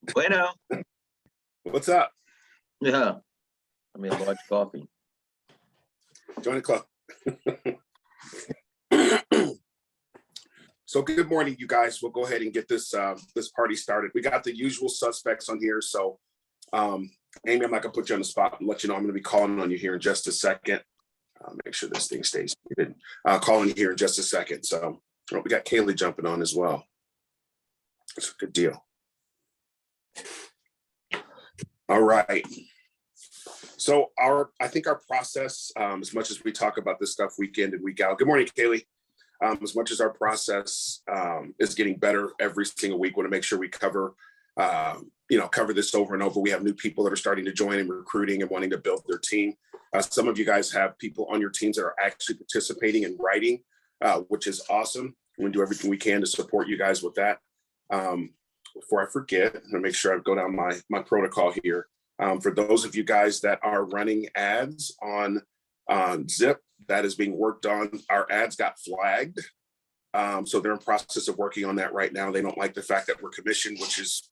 Bueno. What's up? Yeah. I mean, large coffee. Join the club. So good morning, you guys. We'll go ahead and get this party started. We got the usual suspects on here. So Amy, I'm not gonna put you on the spot and let you know I'm gonna be calling on you here in just a second. Make sure this thing stays muted. Calling you here in just a second. So we got Kaylee jumping on as well. It's a good deal. All right. So I think our process, as much as we talk about this stuff week in and week out. Good morning, Kaylee. As much as our process is getting better every single week, we want to make sure we cover this over and over. We have new people that are starting to join and recruiting and wanting to build their team. Some of you guys have people on your teams that are actually participating and writing, which is awesome. We're going to do everything we can to support you guys with that. Before I forget, I'm going to make sure I go down my protocol here. For those of you guys that are running ads on Zip, that is being worked on. Our ads got flagged. So they're in process of working on that right now. They don't like the fact that we're commissioned, which is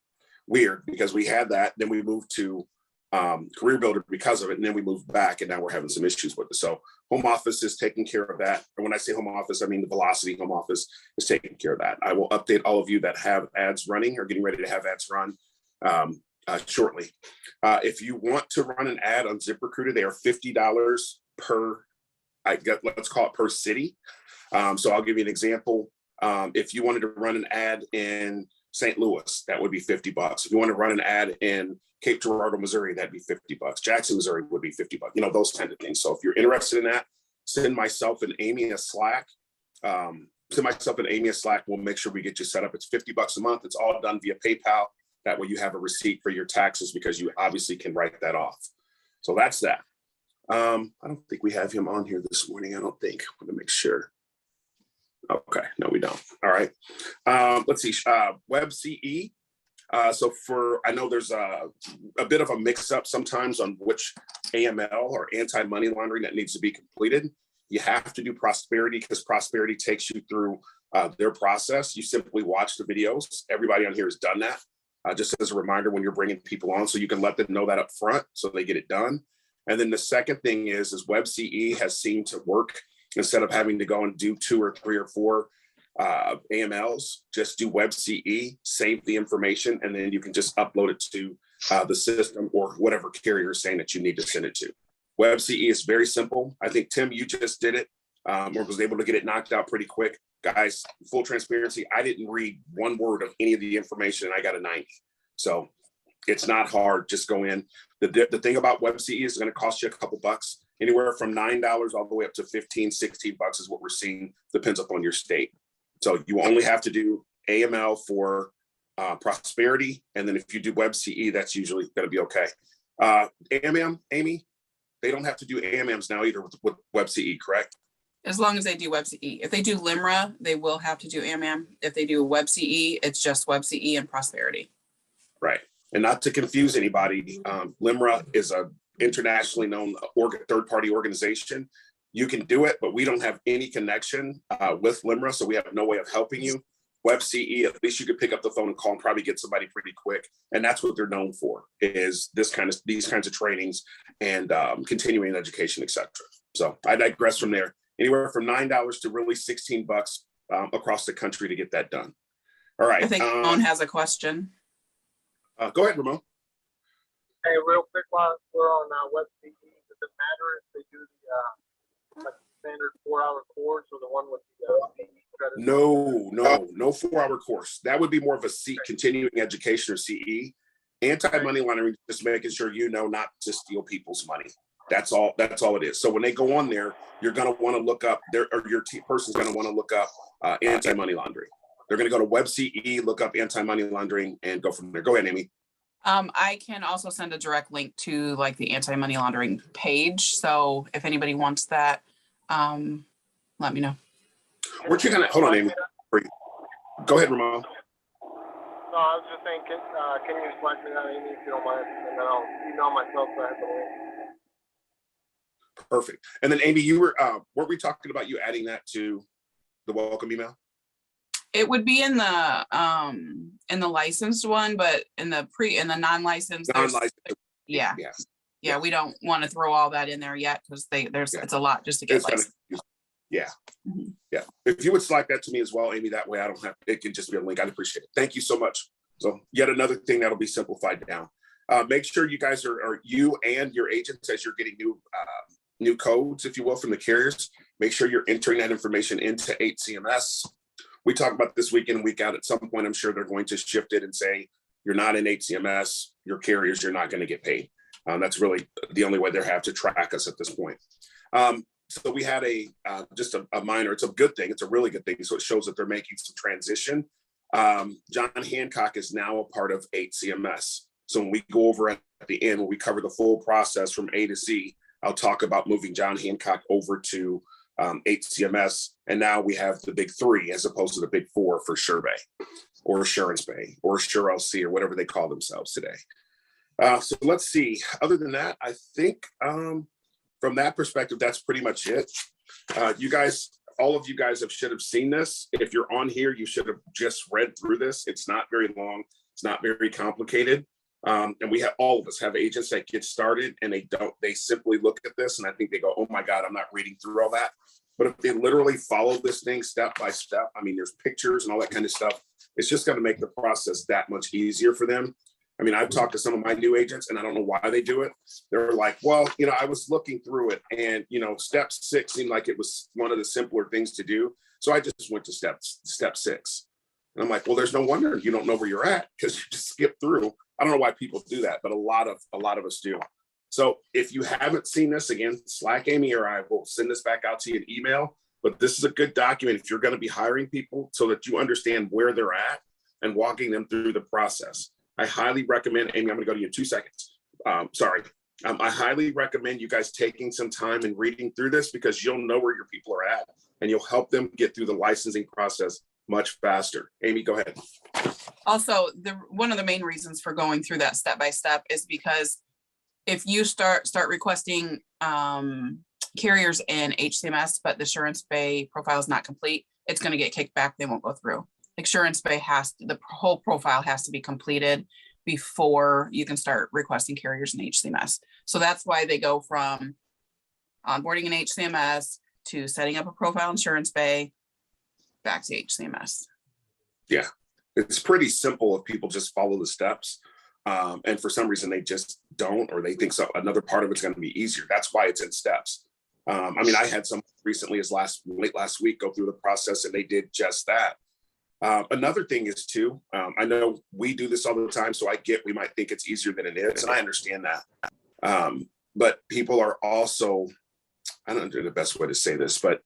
weird because we had that. Then we moved to Career Builder because of it. And then we moved back and now we're having some issues with it. So home office is taking care of that. And when I say home office, I mean the Velocity home office is taking care of that. I will update all of you that have ads running or getting ready to have ads run shortly. If you want to run an ad on ZipRecruiter, they are $50 per, let's call it per city. So I'll give you an example. If you wanted to run an ad in St. Louis, that would be $50. If you want to run an ad in Cape Girardeau, Missouri, that'd be $50. Jackson, Missouri would be $50. Those kind of things. So if you're interested in that, send myself and Amy a Slack. We'll make sure we get you set up. It's $50 a month. It's all done via PayPal. That way you have a receipt for your taxes because you obviously can write that off. So that's that. I don't think we have him on here this morning. I don't think. I'm going to make sure. Okay. No, we don't. All right. Let's see. Web CE. I know there's a bit of a mix up sometimes on which AML or anti-money laundering that needs to be completed. You have to do Prosperity because Prosperity takes you through their process. You simply watch the videos. Everybody on here has done that. Just as a reminder when you're bringing people on, so you can let them know that up front so they get it done. And then the second thing is Web CE has seemed to work. Instead of having to go and do 2 or 3 or 4 AMLs, just do Web CE, save the information, and then you can just upload it to the system or whatever carrier is saying that you need to send it to. Web CE is very simple. I think, Tim, you just did it or was able to get it knocked out pretty quick. Guys, full transparency, I didn't read one word of any of the information and I got a 90. So it's not hard. Just go in. The thing about Web CE is going to cost you a couple bucks. Anywhere from $9 all the way up to $15, $16 is what we're seeing. Depends upon your state. So you only have to do AML for Prosperity. And then if you do Web CE, that's usually going to be okay. AMM, Amy, they don't have to do AMMs now either with Web CE, correct? As long as they do Web CE. If they do LIMRA, they will have to do AMM. If they do Web CE, it's just Web CE and Prosperity. Right. And not to confuse anybody, LIMRA is a internationally known third-party organization. You can do it, but we don't have any connection with LIMRA, so we have no way of helping you. Web CE, at least you could pick up the phone and call and probably get somebody pretty quick. And that's what they're known for, is these kinds of trainings and continuing education, etc. So I digress from there. Anywhere from $9 to really $16 across the country to get that done. All right. I think Ramon has a question. Go ahead, Ramon. Hey, real quick, while we're on Web CE, does it matter if they do the standard 4-hour course or the one with the CE credit? No 4-hour course. That would be more of a continuing education or CE. Anti-money laundering, just making sure you know not to steal people's money. That's all it is. So when they go on there, you're going to want to look up your person's going to want to look up anti-money laundering. They're going to go to Web CE, look up anti-money laundering, and go from there. Go ahead, Amy. I can also send a direct link to like the anti-money laundering page. So if anybody wants that, let me know. Hold on, Amy. Go ahead, Ramon. No, I was just saying, can you select me that, Amy, if you don't mind, and then I'll email myself so I have the link. Perfect. And then Amy, you were weren't we talking about you adding that to the welcome email? It would be in the licensed one, but in the non-licensed, Non-licensed, yeah. Yeah. We don't want to throw all that in there yet because it's a lot just to get it's gonna, licensed. yeah. Mhm. Yeah. If you would slack that to me as well, Amy, that way I don't have, it can just be a link. I'd appreciate it. Thank you so much. So yet another thing that'll be simplified down. Make sure you guys are you and your agents, as you're getting new codes, if you will, from the carriers, make sure you're entering that information into HCMS. We talk about this week in and week out. At some point, I'm sure they're going to shift it and say, you're not in HCMS, your carriers, you're not going to get paid. That's really the only way they have to track us at this point. So we had just a minor, it's a good thing. It's a really good thing. So it shows that they're making some transition. John Hancock is now a part of HCMS. So when we go over at the end, when we cover the full process from A to Z, I'll talk about moving John Hancock over to HCMS. And now we have the big three as opposed to the big four for SureBay or Assurance Bay or SureLC or whatever they call themselves today. So let's see. Other than that, I think from that perspective, that's pretty much it. You guys, all of you guys should have seen this. If you're on here, you should have just read through this. It's not very long. It's not very complicated. And we have, all of us have agents that get started and they simply look at this and I think they go, oh my God, I'm not reading through all that. But if they literally follow this thing step by step, I mean, there's pictures and all that kind of stuff. It's just going to make the process that much easier for them. I mean, I've talked to some of my new agents and I don't know why they do it. They're like, well, I was looking through it and, step 6 seemed like it was one of the simpler things to do. So I just went to step 6. And I'm like, well, there's no wonder you don't know where you're at because you just skip through. I don't know why people do that, but a lot of us do. So if you haven't seen this, again, Slack Amy or I will send this back out to you in email. But this is a good document if you're going to be hiring people so that you understand where they're at and walking them through the process. I highly recommend, Amy, I'm going to go to you in 2 seconds. I highly recommend you guys taking some time and reading through this because you'll know where your people are at and you'll help them get through the licensing process much faster. Amy, go ahead. Also, one of the main reasons for going through that step by step is because if you start requesting carriers in HCMS, but the Assurance Bay profile is not complete, it's going to get kicked back. They won't go through. Assurance Bay the whole profile has to be completed before you can start requesting carriers in HCMS. So that's why they go from onboarding in HCMS to setting up a profile in Assurance Bay back to HCMS. Yeah, it's pretty simple if people just follow the steps. And for some reason they just don't, or they think so another part of it's going to be easier. That's why it's in steps. I mean, I had some recently as late last week go through the process and they did just that. Another thing is too, I know we do this all the time, so we might think it's easier than it is, and I understand that. But people are also, I don't know the best way to say this, but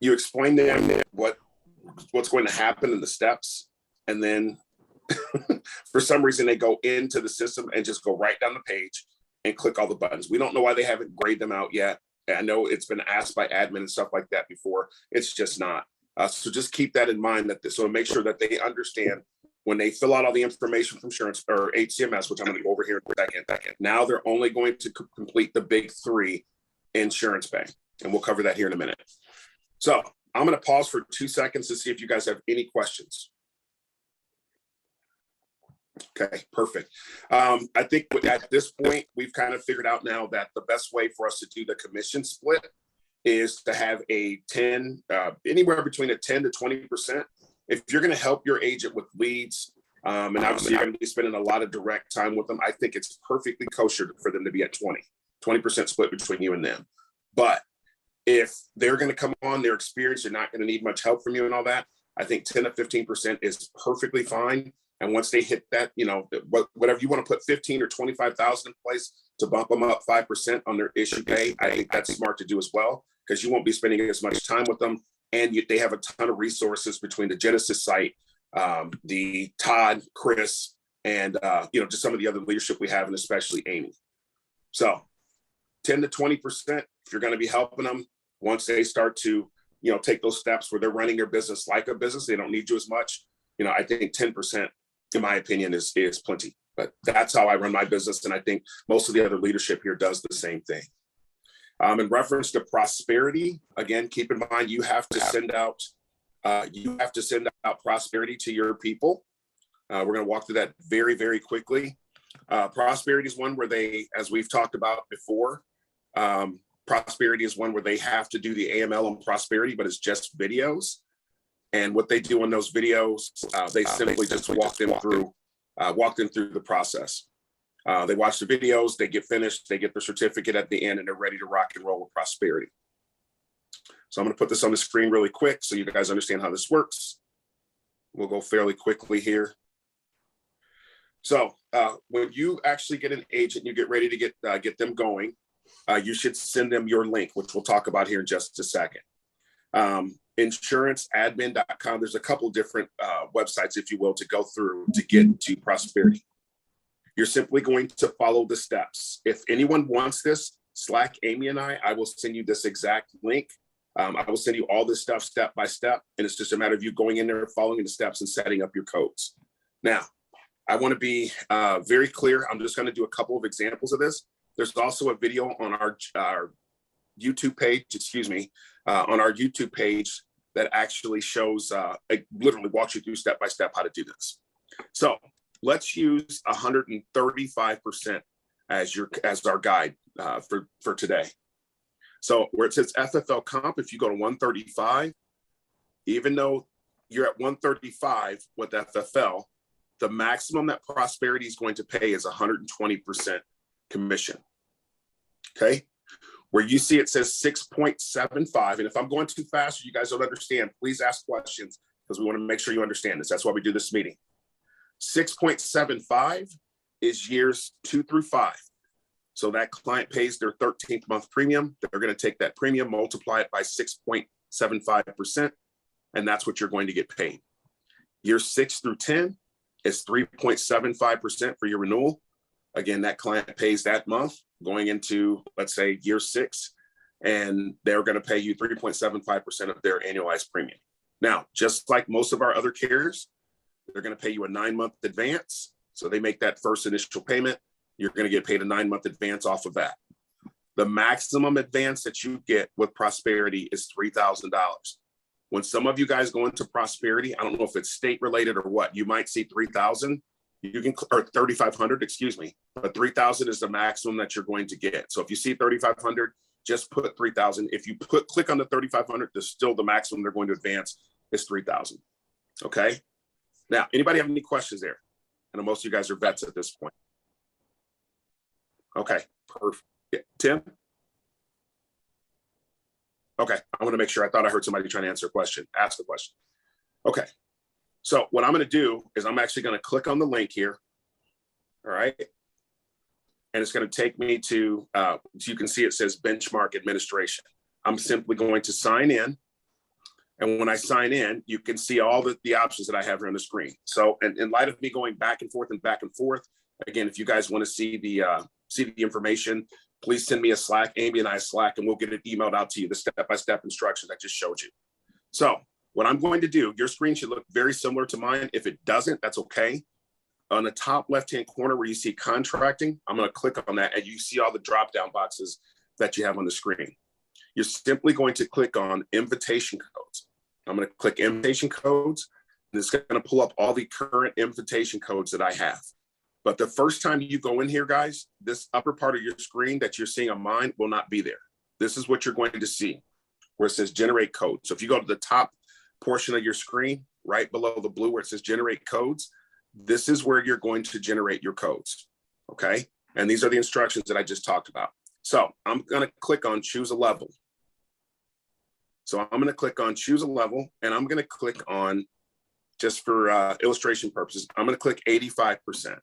you explain to them what's going to happen in the steps, and then for some reason they go into the system and just go right down the page and click all the buttons. We don't know why they haven't graded them out yet. And I know it's been asked by admin and stuff like that before. It's just not. So just keep that in mind, so make sure that they understand when they fill out all the information from Assurance or HCMS, which I'm going to go over here in a second. Now they're only going to complete the big 3 Assurance Bay, and we'll cover that here in a minute. So I'm going to pause for 2 seconds to see if you guys have any questions. Okay, perfect. I think at this point, we've kind of figured out now that the best way for us to do the commission split is to have anywhere between a 10 to 20%. If you're going to help your agent with leads, and obviously you're going to be spending a lot of direct time with them, I think it's perfectly kosher for them to be at 20% split between you and them. But if they're going to come on, their experience, they're not going to need much help from you and all that, I think 10 to 15% is perfectly fine. And once they hit that, whatever you want to put 15 or 25,000 in place to bump them up 5% on their issue pay, I think that's smart to do as well, because you won't be spending as much time with them. And they have a ton of resources between the Genesis site, the Todd, Chris, and just some of the other leadership we have, and especially Amy. So 10 to 20%, if you're going to be helping them, once they start to, take those steps where they're running their business like a business, they don't need you as much. I think 10%, in my opinion, is plenty. But that's how I run my business. And I think most of the other leadership here does the same thing. In reference to prosperity, again, keep in mind, you have to send out You have to send out prosperity to your people. We're going to walk through that very, very quickly. Prosperity is one where they, as we've talked about before, prosperity is one where they have to do the AML on prosperity, but it's just videos. And what they do on those videos, they simply just walk them through the process. They watch the videos, they get finished, they get their certificate at the end, and they're ready to rock and roll with prosperity. So I'm going to put this on the screen really quick so you guys understand how this works. We'll go fairly quickly here. So when you actually get an agent, you get ready to get them going, you should send them your link, which we'll talk about here in just a second. Insuranceadmin.com. There's a couple different websites, if you will, to go through to get to prosperity. You're simply going to follow the steps. If anyone wants this, Slack Amy and I will send you this exact link. I will send you all this stuff step by step, and it's just a matter of you going in there, following the steps, and setting up your codes. Now, I want to be very clear. I'm just going to do a couple of examples of this. There's also a video on our YouTube page, on our YouTube page that actually shows, it literally walks you through step by step how to do this. So let's use 135% as our guide for today. So where it says FFL comp, if you go to 135, even though you're at 135 with FFL, the maximum that prosperity is going to pay is 120% commission. Okay. Where you see it says 6.75. And if I'm going too fast or you guys don't understand, please ask questions because we want to make sure you understand this. That's why we do this meeting. 6.75 is years 2 through 5. So that client pays their 13th month premium. They're going to take that premium, multiply it by 6.75%, and that's what you're going to get paid. Years 6 through 10 is 3.75% for your renewal. Again, that client pays that month going into, let's say, year 6, and they're going to pay you 3.75% of their annualized premium. Now, just like most of our other carriers, they're going to pay you a 9-month advance. So they make that first initial payment. You're going to get paid a 9-month advance off of that. The maximum advance that you get with Prosperity is $3,000. When some of you guys go into Prosperity, I don't know if it's state related or what, you might see 3,000. You can, or 3,500, excuse me, but 3,000 is the maximum that you're going to get. So if you see 3,500, just put 3,000. If you click on the 3,500, there's still the maximum they're going to advance is 3,000. Okay. Now, anybody have any questions there? I know most of you guys are vets at this point. Okay, perfect. Yeah. Tim? Okay, I want to make sure. I thought I heard somebody trying to answer a question, ask a question. Okay, so what I'm going to do is I'm actually going to click on the link here. All right. And it's going to take me to, you can see it says benchmark administration. I'm simply going to sign in. And when I sign in, you can see all the options that I have here on the screen. So in light of me going back and forth, again, if you guys want to see the information, please send me a Slack, Amy and I a Slack, and we'll get it emailed out to you, the step-by-step instructions I just showed you. So what I'm going to do, your screen should look very similar to mine. If it doesn't, that's okay. On the top left-hand corner where you see contracting, I'm going to click on that, and you see all the drop-down boxes that you have on the screen. You're simply going to click on invitation codes. I'm going to click invitation codes, and it's going to pull up all the current invitation codes that I have. But the first time you go in here, guys, this upper part of your screen that you're seeing on mine will not be there. This is what you're going to see where it says generate code. So if you go to the top portion of your screen, right below the blue where it says generate codes, this is where you're going to generate your codes. Okay. And these are the instructions that I just talked about. So I'm going to click on choose a level. So I'm going to click on choose a level, and I'm going to click on, just for illustration purposes, I'm going to click 85%.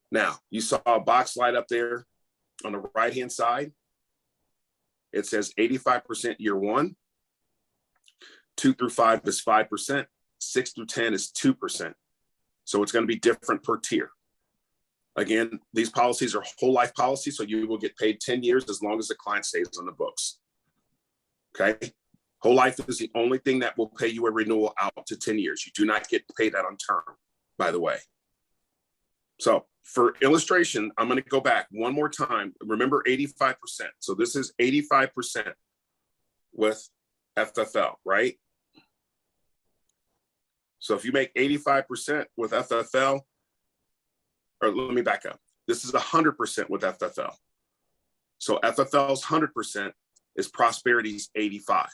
Now, you saw a box light up there on the right-hand side. It says 85% year 1, 2 through 5 is 5%, 6 through 10 is 2%. So it's going to be different per tier. Again, these policies are whole life policies, so you will get paid 10 years as long as the client stays on the books. Okay? Whole life is the only thing that will pay you a renewal out to 10 years. You do not get paid that on term, by the way. So for illustration, I'm going to go back one more time. Remember 85%. So this is 85% with FFL, right? So if you make 85% with FFL, or let me back up. This is 100% with FFL. So FFL's 100% is Prosperity's 85.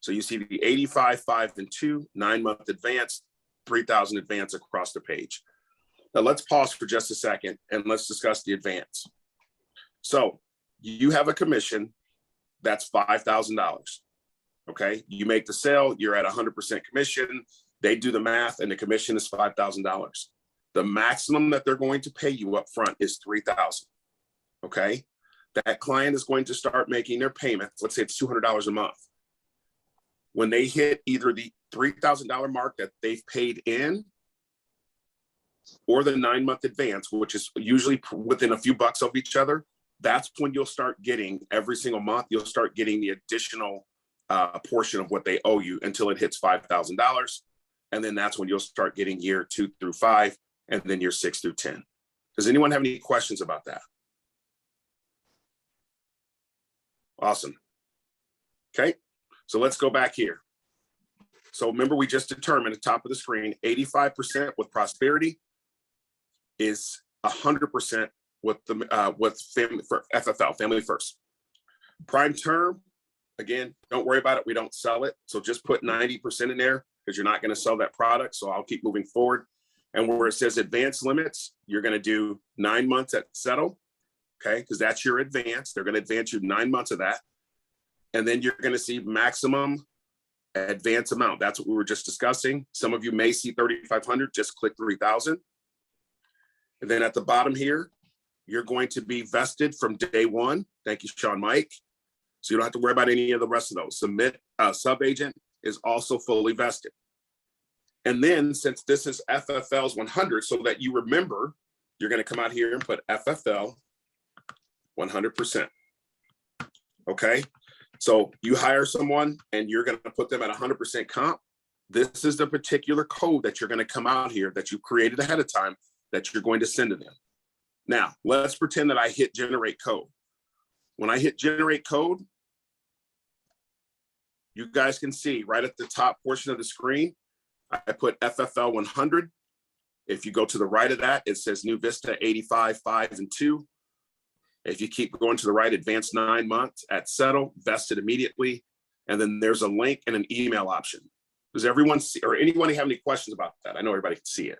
So you see the 85, 5 and 2, 9-month advance, 3,000 advance across the page. Now let's pause for just a second and let's discuss the advance. So you have a commission that's $5,000. Okay, you make the sale, you're at 100% commission. They do the math, and the commission is $5,000. The maximum that they're going to pay you up front is $3,000. Okay, that client is going to start making their payments. Let's say it's $200 a month. When they hit either the $3,000 mark that they've paid in, or the 9-month advance, which is usually within a few bucks of each other, that's when you'll start getting every single month. You'll start getting the additional portion of what they owe you until it hits $5,000. And then that's when you'll start getting year 2 through 5, and then year 6 through 10. Does anyone have any questions about that? Awesome. Okay, so let's go back here. So remember, we just determined at the top of the screen, 85% with Prosperity is 100% with the family for FFL, Family First. Prime Term, again, don't worry about it. We don't sell it. So just put 90% in there because you're not going to sell that product. So I'll keep moving forward. And where it says advance limits, you're going to do 9 months at settle. Okay, because that's your advance. They're going to advance you 9 months of that. And then you're going to see maximum advance amount. That's what we were just discussing. Some of you may see 3,500, just click 3,000. And then at the bottom here, you're going to be vested from day 1. Thank you, Sean Mike. So you don't have to worry about any of the rest of those. Submit sub-agent is also fully vested. And then since this is FFL's 100, so that you remember, you're going to come out here and put FFL 100%. Okay. So you hire someone and you're going to put them at 100% comp. This is the particular code that you're going to come out here that you created ahead of time that you're going to send to them. Now, let's pretend that I hit generate code. When I hit generate code, you guys can see right at the top portion of the screen, I put FFL 100. If you go to the right of that, it says New Vista 85, 5 and 2. If you keep going to the right, advanced 9 months at settle, vested immediately. And then there's a link and an email option. Does everyone see, or anyone have any questions about that? I know everybody can see it.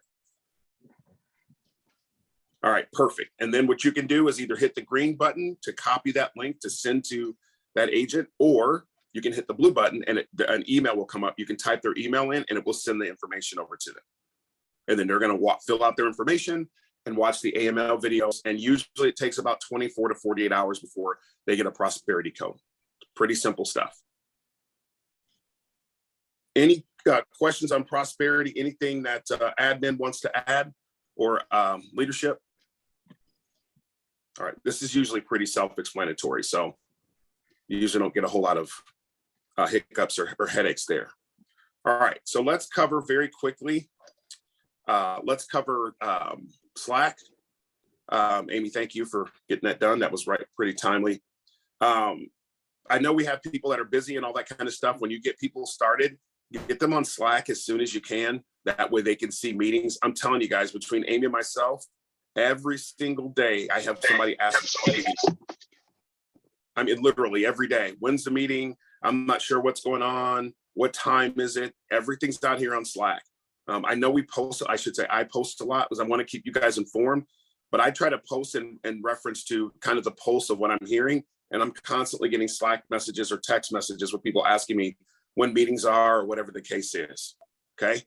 All right, perfect. And then what you can do is either hit the green button to copy that link to send to that agent, or you can hit the blue button and an email will come up. You can type their email in and it will send the information over to them. And then they're going to fill out their information and watch the AML videos. And usually it takes about 24 to 48 hours before they get a Prosperity code. Pretty simple stuff. Any questions on Prosperity? Anything that admin wants to add or leadership? All right, this is usually pretty self-explanatory. So you usually don't get a whole lot of hiccups or headaches there. All right, so let's cover very quickly. Let's cover Slack. Amy, thank you for getting that done. That was pretty timely. I know we have people that are busy and all that kind of stuff. When you get people started, you get them on Slack as soon as you can. That way they can see meetings. I'm telling you guys, between Amy and myself, every single day I have somebody ask me. I mean, literally every day. When's the meeting? I'm not sure what's going on. What time is it? Everything's down here on Slack. I know we post, I should say I post a lot because I want to keep you guys informed, but I try to post in reference to kind of the pulse of what I'm hearing. And I'm constantly getting Slack messages or text messages with people asking me when meetings are or whatever the case is. Okay.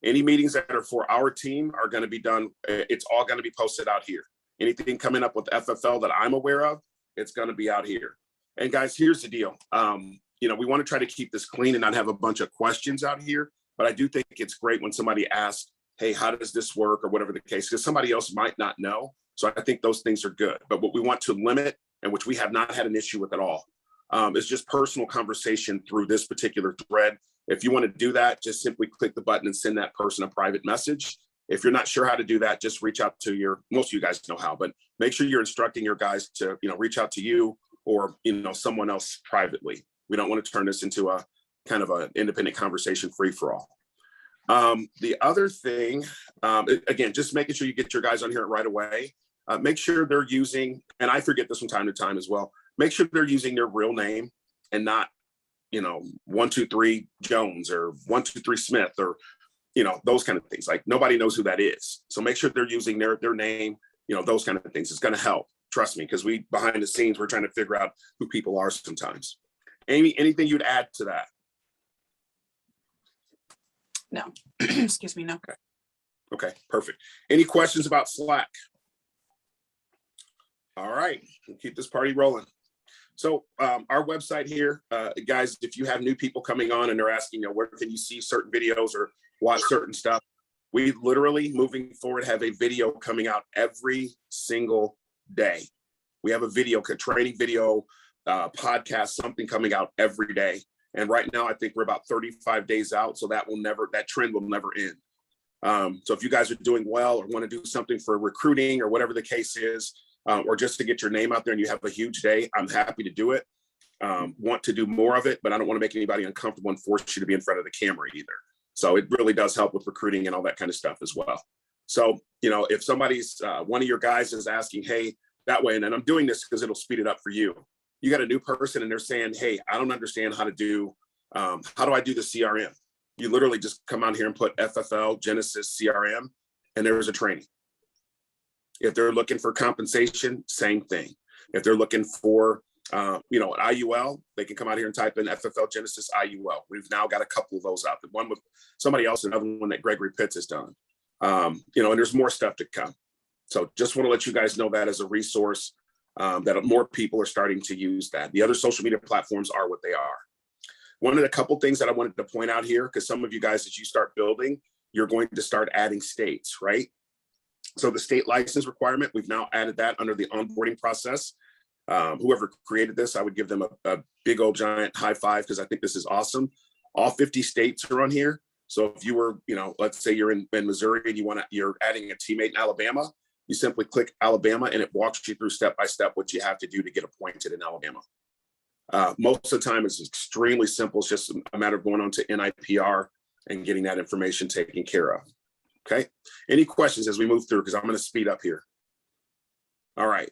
Any meetings that are for our team are going to be done. It's all going to be posted out here. Anything coming up with FFL that I'm aware of, it's going to be out here. And guys, here's the deal. We want to try to keep this clean and not have a bunch of questions out here. But I do think it's great when somebody asks, hey, how does this work or whatever the case, because somebody else might not know. So I think those things are good. But what we want to limit, and which we have not had an issue with at all, is just personal conversation through this particular thread. If you want to do that, just simply click the button and send that person a private message. If you're not sure how to do that, just reach out to most of you guys know how, but make sure you're instructing your guys to, reach out to you or, someone else privately. We don't want to turn this into a kind of an independent conversation free for all. The other thing, again, just making sure you get your guys on here right away. Make sure they're using, and I forget this from time to time as well, make sure they're using their real name and not, 123 Jones or 123 Smith or, those kind of things. Like nobody knows who that is. So make sure they're using their name, those kind of things. It's going to help. Trust me, because we behind the scenes, we're trying to figure out who people are sometimes. Amy, anything you'd add to that? No, excuse me, no. Okay, perfect. Any questions about Slack? All right, we'll keep this party rolling. So our website here, guys, if you have new people coming on and they're asking, where can you see certain videos or watch certain stuff, we literally moving forward have a video coming out every single day. We have a video, a training video, podcast, something coming out every day. And right now, I think we're about 35 days out. So that trend will never end. So if you guys are doing well or want to do something for recruiting or whatever the case is, or just to get your name out there and you have a huge day, I'm happy to do it. Want to do more of it, but I don't want to make anybody uncomfortable and force you to be in front of the camera either. So it really does help with recruiting and all that kind of stuff as well. So, if somebody's, one of your guys is asking, hey, that way, and then I'm doing this because it'll speed it up for you. You got a new person and they're saying, hey, I don't understand how do I do the CRM? You literally just come out here and put FFL Genesis CRM, and there's a training. If they're looking for compensation, same thing. If they're looking for, an IUL, they can come out here and type in FFL Genesis IUL. We've now got a couple of those out. The one with somebody else, another one that Gregory Pitts has done. And there's more stuff to come. So just want to let you guys know that as a resource, that more people are starting to use that. The other social media platforms are what they are. One of the couple things that I wanted to point out here, because some of you guys, as you start building, you're going to start adding states, right? So the state license requirement, we've now added that under the onboarding process. Whoever created this, I would give them a big old giant high five, because I think this is awesome. All 50 states are on here. So if you were, let's say you're in Missouri and you're adding a teammate in Alabama, you simply click Alabama and it walks you through step by step what you have to do to get appointed in Alabama. Most of the time it's extremely simple. It's just a matter of going on to NIPR and getting that information taken care of. Okay. Any questions as we move through? Because I'm going to speed up here. All right.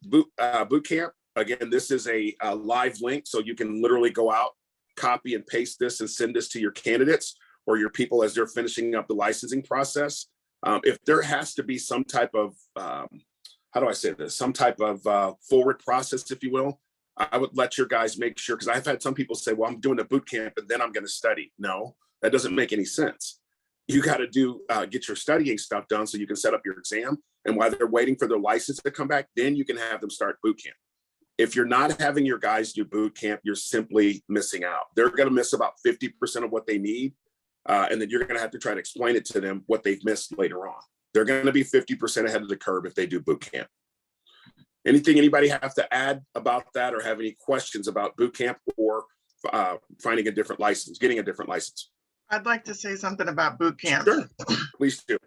Boot camp. Again, this is a live link, so you can literally go out, copy and paste this and send this to your candidates or your people as they're finishing up the licensing process. If there has to be some type of, some type of forward process, if you will, I would let your guys make sure, because I've had some people say, well, I'm doing a boot camp and then I'm going to study. No, that doesn't make any sense. You got to get your studying stuff done so you can set up your exam. And while they're waiting for their license to come back, then you can have them start boot camp. If you're not having your guys do boot camp, you're simply missing out. They're going to miss about 50% of what they need. And then you're going to have to try to explain it to them what they've missed later on. They're going to be 50% ahead of the curve if they do boot camp. Anything anybody have to add about that or have any questions about boot camp or finding a different license, getting a different license? I'd like to say something about boot camp. Sure, please do.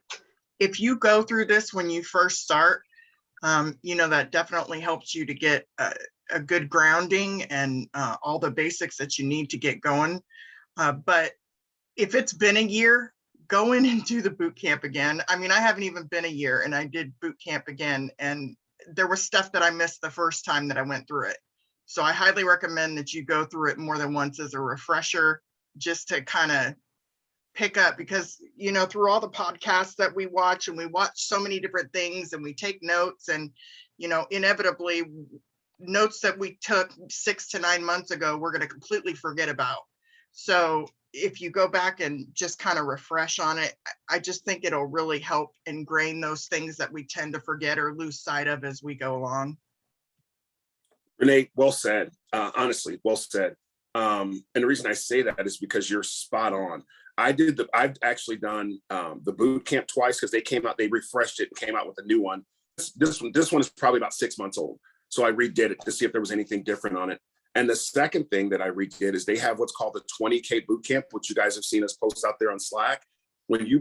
If you go through this when you first start, that definitely helps you to get a good grounding and all the basics that you need to get going. But if it's been a year, go in and do the boot camp again. I mean, I haven't even been a year and I did boot camp again. And there was stuff that I missed the first time that I went through it. So I highly recommend that you go through it more than once as a refresher, just to kind of pick up, because, through all the podcasts that we watch, and we watch so many different things and we take notes, and, inevitably notes that we took 6 to 9 months ago, we're going to completely forget about. So if you go back and just kind of refresh on it, I just think it'll really help ingrain those things that we tend to forget or lose sight of as we go along. Renee, well said. Honestly, well said. And the reason I say that is because you're spot on. I've actually done the boot camp twice, because they refreshed it and came out with a new one. This one is probably about 6 months old. So I redid it to see if there was anything different on it. And the second thing that I redid is they have what's called the 20K boot camp, which you guys have seen us post out there on Slack. When you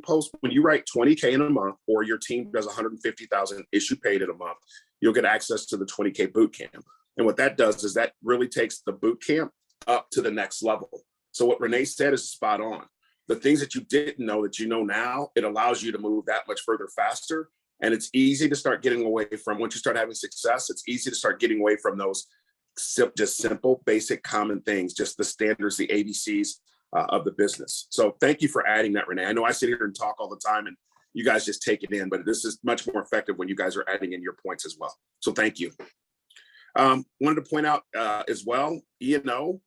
write 20K in a month, or your team does 150,000 issue paid in a month, you'll get access to the 20K boot camp. And what that does is that really takes the boot camp up to the next level. So what Renee said is spot on. the things that you didn't know that you know now, it allows you to move that much further faster. And it's easy to start getting away from, once you start having success, it's easy to start getting away from those just simple, basic, common things, just the standards, the ABCs of the business. So thank you for adding that, Renee. I know I sit here and talk all the time and you guys just take it in, but this is much more effective when you guys are adding in your points as well. So thank you. Wanted to point out as well, E&O.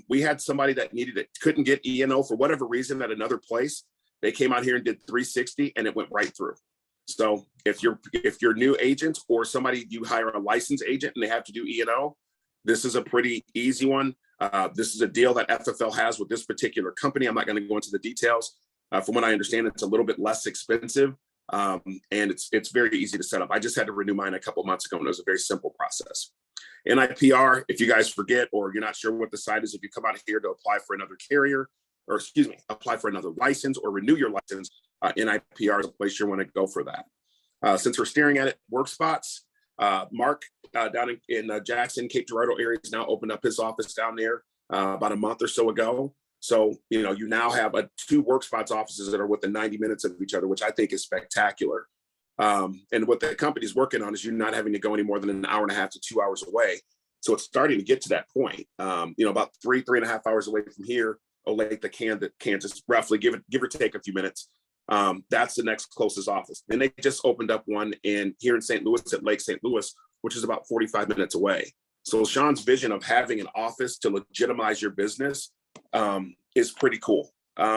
We had somebody that couldn't get E&O for whatever reason at another place. They came out here and did 360 and it went right through. So if you're new agents or somebody, you hire a licensed agent and they have to do E&O, this is a pretty easy one. This is a deal that FFL has with this particular company. I'm not going to go into the details. From what I understand, it's a little bit less expensive, and it's very easy to set up. I just had to renew mine a couple months ago, and it was a very simple process. NIPR, if you guys forget or you're not sure what the site is, if you come out here to apply for another carrier, or excuse me, apply for another license or renew your license, NIPR is a place you want to go for that. Since we're staring at it, work spots, Mark down in Jackson, Cape Girardeau area has now opened up his office down there about a month or so ago. So, you know, you now have 2 work spots offices that are within 90 minutes of each other, which I think is spectacular. And what the company's working on is you not having to go any more than an hour and a half to 2 hours away. So it's starting to get to that point. You know, about 3.5 hours away from here, Olathe, Kansas, roughly, give or take a few minutes. That's the next closest office. And they just opened up one here in St. Louis at Lake St. Louis, which is about 45 minutes away. So Sean's vision of having an office to legitimize your business is pretty cool,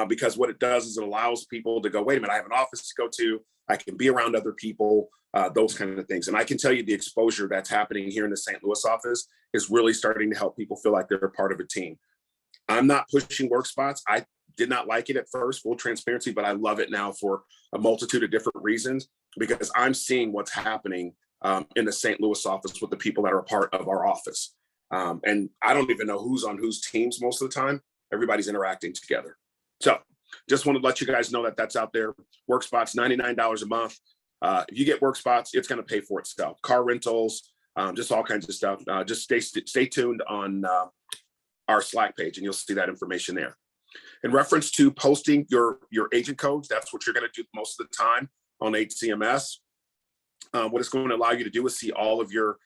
because what it does is it allows people to go, wait a minute, I have an office to go to, I can be around other people, those kind of things. And I can tell you the exposure that's happening here in the St. Louis office is really starting to help people feel like they're a part of a team. I'm not pushing work spots. I did not like it at first, full transparency, but I love it now for a multitude of different reasons, because I'm seeing what's happening in the St. Louis office with the people that are a part of our office. And I don't even know who's on whose teams most of the time. Everybody's interacting together. So just want to let you guys know that that's out there. Work spots, $99 a month. If you get work spots, it's going to pay for itself. Car rentals, just all kinds of stuff. Just stay tuned on our Slack page and you'll see that information there. In reference to posting your agent codes, that's what you're going to do most of the time on HCMS. What it's going to allow you to do is see all of your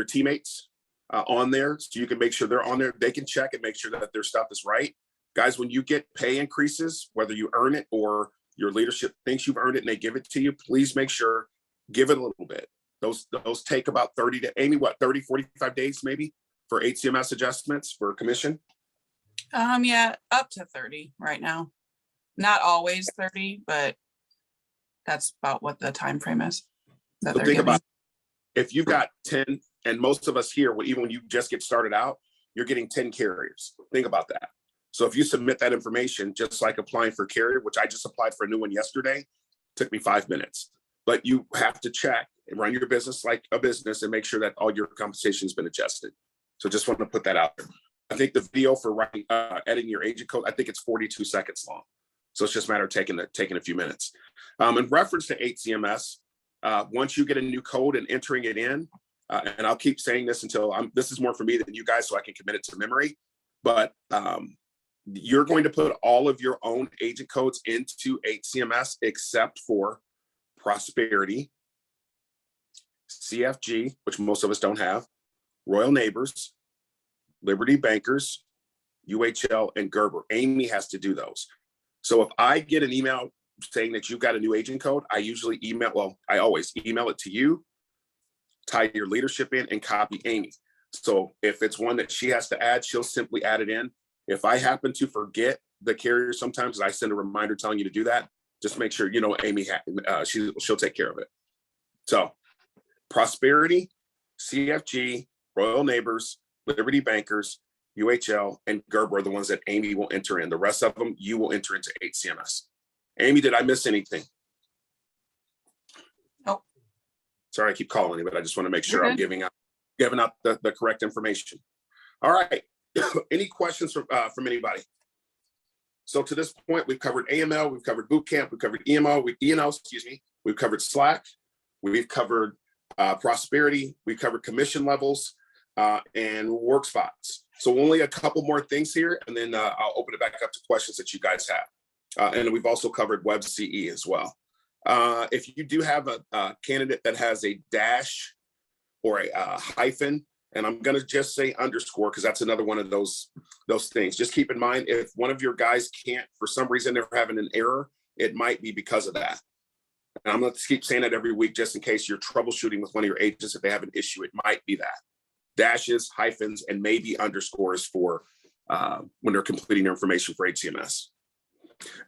teammates on there, so you can make sure they're on there. They can check and make sure that their stuff is right. Guys, when you get pay increases, whether you earn it or your leadership thinks you've earned it and they give it to you, please make sure, give it a little bit. Those take about 30 to, Amy, what, 30, 45 days maybe for HCMS adjustments for commission? Yeah, up to 30 right now. Not always 30, but that's about what the time frame is that So they're think giving. about, if you got 10, and most of us here, even when you just get started out, you're getting 10 carriers. Think about that. So if you submit that information, just like applying for a carrier, which I just applied for a new one yesterday, took me 5 minutes. But you have to check and run your business like a business and make sure that all your compensation has been adjusted. So just want to put that out there. I think the video for writing, editing your agent code, I think it's 42 seconds long. So it's just a matter of taking a few minutes. In reference to HCMS, once you get a new code and entering it in, and I'll keep saying this until this is more for me than you guys, so I can commit it to memory, but you're going to put all of your own agent codes into HCMS except for Prosperity, CFG, which most of us don't have, Royal Neighbors, Liberty Bankers, UHL, and Gerber. Amy has to do those. So if I get an email saying that you've got a new agent code, I always email it to you, tie your leadership in, and copy Amy. So if it's one that she has to add, she'll simply add it in. If I happen to forget the carrier, sometimes I send a reminder telling you to do that. Just make sure, you know, Amy, she'll take care of it. So Prosperity, CFG, Royal Neighbors, Liberty Bankers, UHL, and Gerber are the ones that Amy will enter in. The rest of them, you will enter into HCMS. Amy, did I miss anything? Nope. Sorry, I keep calling you, but I just want to make sure Okay. I'm giving out the correct information. All right. Any questions from anybody? So to this point, we've covered AML, we've covered boot camp, we've covered E&O, we've covered Slack, we've covered Prosperity, we've covered commission levels. and work spots. So only a couple more things here, and then I'll open it back up to questions that you guys have. And we've also covered Web CE as well. If you do have a candidate that has a dash or a hyphen, and I'm going to just say underscore because that's another one of those things. Just keep in mind, if one of your guys can't, for some reason, they're having an error, it might be because of that. And I'm going to keep saying that every week, just in case you're troubleshooting with one of your agents. If they have an issue, it might be that. Dashes, hyphens, and maybe underscores for when they're completing their information for HCMS.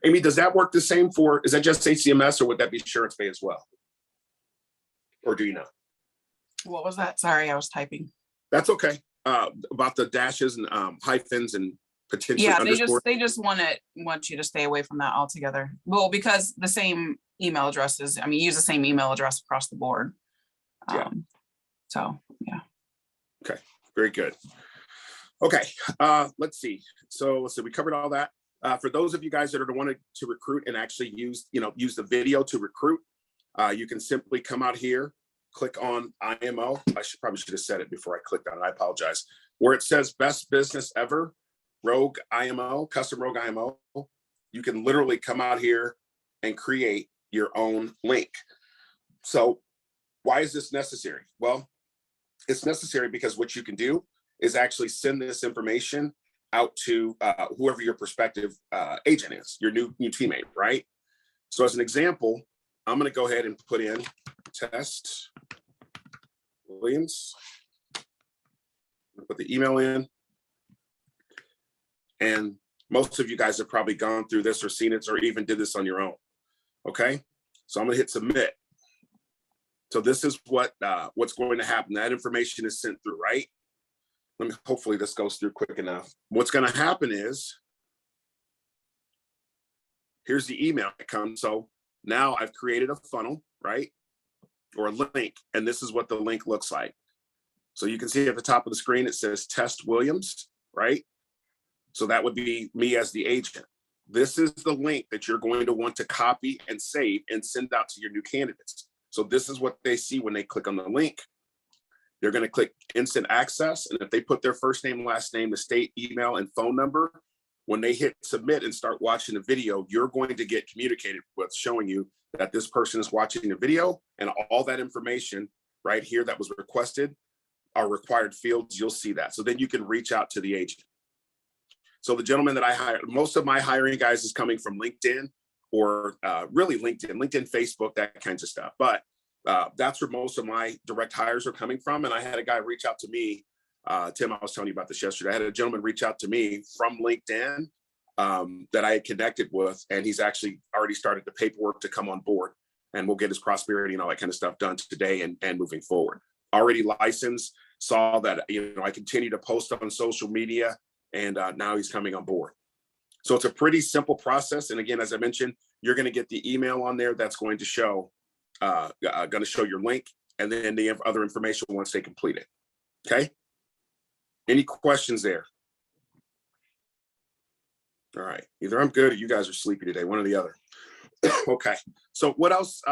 Amy, does that work the same for, is that just HCMS or would that be insurance pay as well? Or do you know? What was that? Sorry, I was typing. That's okay. About the dashes and hyphens and potentially Yeah, underscore. they just want you to stay away from that altogether. Well, because the same email addresses, I mean, use the same email address across the board. Yeah. So, yeah. Okay, very good. Okay, let's see. So we covered all that. For those of you guys that are wanting to recruit and actually use the video to recruit, you can simply come out here, click on IMO. I probably should have said it before I clicked on it. I apologize. Where it says best business ever, Rogue IMO, custom Rogue IMO, you can literally come out here and create your own link. So why is this necessary? Well, it's necessary because what you can do is actually send this information out to whoever your prospective agent is, your new teammate, right? So as an example, I'm going to go ahead and put in Test Williams. Put the email in. And most of you guys have probably gone through this or seen it or even did this on your own. Okay, so I'm going to hit submit. So this is what's going to happen. That information is sent through, right? Hopefully this goes through quick enough. What's going to happen is, here's the email that comes. So now I've created a funnel, right? Or a link, and this is what the link looks like. So you can see at the top of the screen, it says Test Williams, right? So that would be me as the agent. This is the link that you're going to want to copy and save and send out to your new candidates. So this is what they see when they click on the link. They're going to click instant access. And if they put their first name, last name, the state, email, and phone number, when they hit submit and start watching the video, you're going to get communicated with showing you that this person is watching the video, and all that information right here that was requested are required fields. You'll see that. So then you can reach out to the agent. So the gentleman that I hired, most of my hiring guys is coming from LinkedIn or really LinkedIn, Facebook, that kinds of stuff. But that's where most of my direct hires are coming from. And I had a guy reach out to me, Tim, I was telling you about this yesterday. I had a gentleman reach out to me from LinkedIn that I had connected with, and he's actually already started the paperwork to come on board, and we'll get his prosperity and all that kind of stuff done today and moving forward. Already licensed, saw that, I continue to post on social media, and now he's coming on board. So it's a pretty simple process. And again, as I mentioned, you're going to get the email on there that's going to show your link, and then the other information once they complete it. Okay. Any questions there? All right. Either I'm good or you guys are sleepy today, one or the other. Okay. So what else,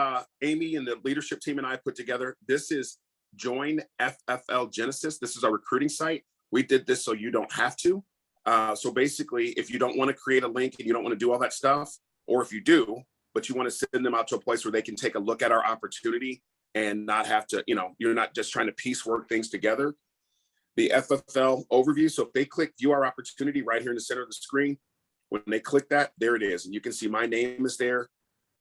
Amy and the leadership team and I put together? This is Join FFL Genesis. This is our recruiting site. We did this so you don't have to. So basically, if you don't want to create a link and you don't want to do all that stuff, or if you do, but you want to send them out to a place where they can take a look at our opportunity and not have to, you're not just trying to piecework things together. The FFL overview. So if they click view our opportunity right here in the center of the screen, when they click that, there it is. And you can see my name is there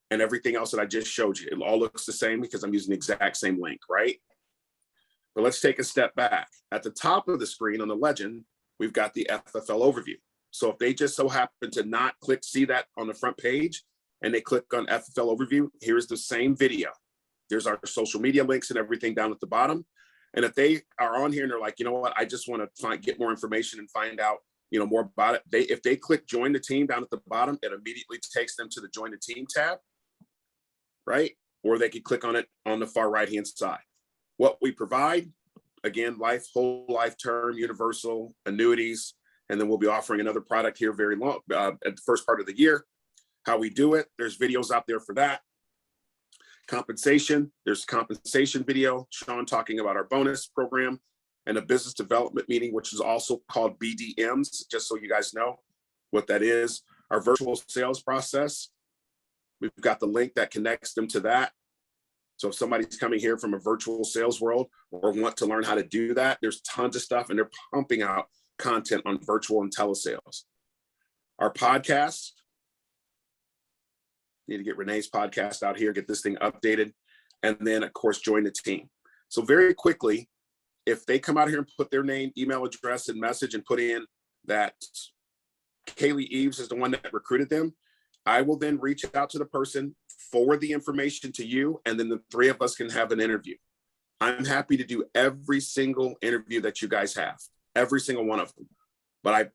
and everything else that I just showed you. It all looks the same because I'm using the exact same link, right? But let's take a step back. At the top of the screen on the legend, we've got the FFL overview. So if they just so happen to not see that on the front page and they click on FFL overview, here's the same video. There's our social media links and everything down at the bottom. And if they are on here and they're like, you know what, I just want to get more information and find out, more about it. If they click join the team down at the bottom, it immediately takes them to the join the team tab, right? Or they could click on it on the far right-hand side. What we provide, again, whole life term, universal, annuities, and then we'll be offering another product here very long at the first part of the year. How we do it, there's videos out there for that. Compensation, there's compensation video, Sean talking about our bonus program, and a business development meeting, which is also called BDMs, just so you guys know what that is. Our virtual sales process, we've got the link that connects them to that. So if somebody's coming here from a virtual sales world or want to learn how to do that, there's tons of stuff, and they're pumping out content on virtual and telesales. Our podcast, need to get Renee's podcast out here, get this thing updated, and then of course, join the team. So very quickly, if they come out here and put their name, email address, and message and put in that Kaylee Eves is the one that recruited them, I will then reach out to the person, forward the information to you, and then the three of us can have an interview. I'm happy to do every single interview that you guys have, every single one of them. But